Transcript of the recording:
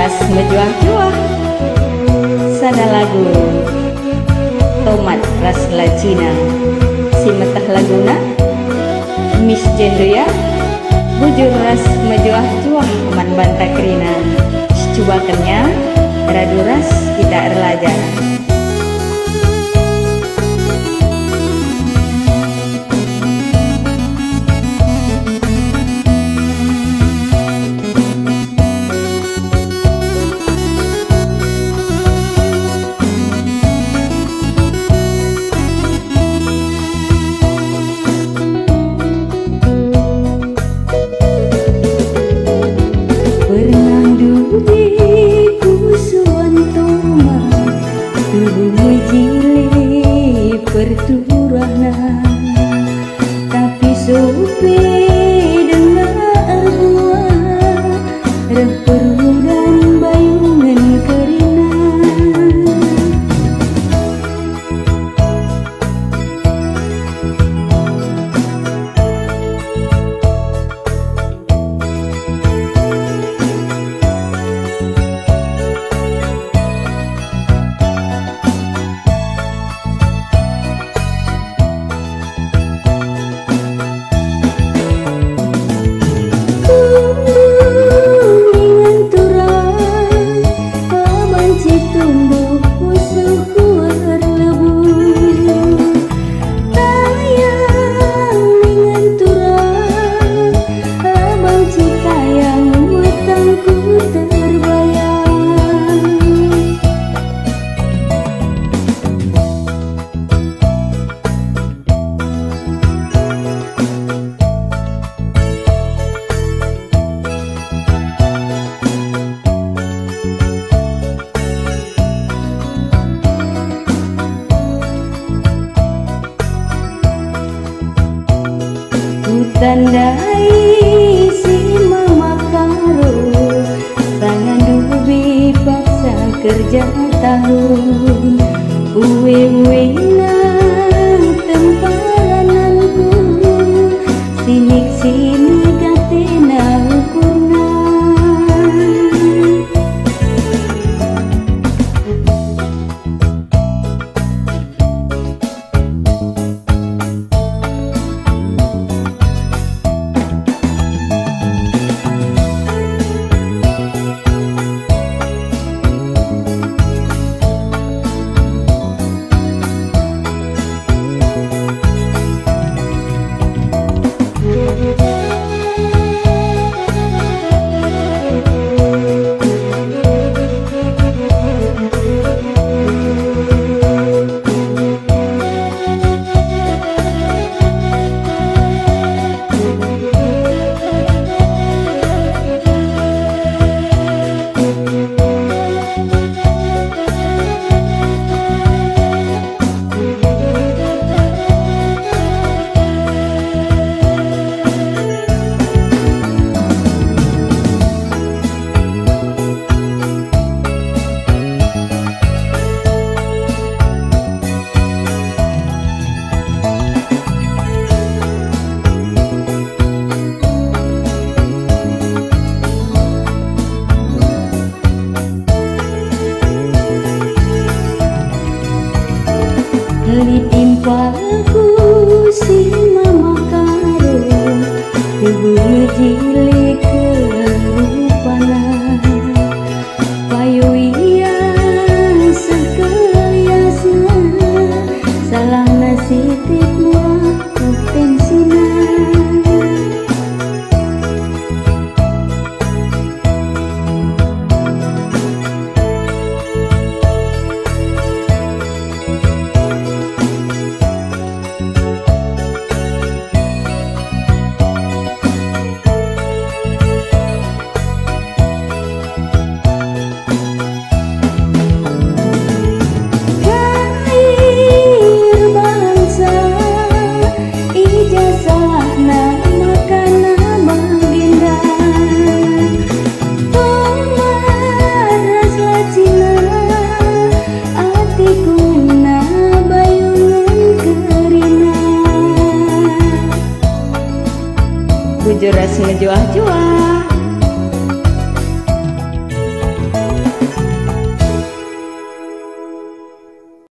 ras mejuah-juah. Sada lagu tomat ras lacina, si metah laguna Miss Jendoya, bujur ras mejuah-juah aman bantakrina. Cubakannya radu ras kita erlajar. Perturahna tapi supi dengar buah reperudan bayungan kerina. Tandai si mama karo tangan dubi paksa kerja tahun uwe nang tempananku sinik katena ukurna. Ditimpaku si mama karo ibu ngejilik kerupana payu iya sekaliasna salah nasitip muah kepensina. Bujur ras ngejuah-juah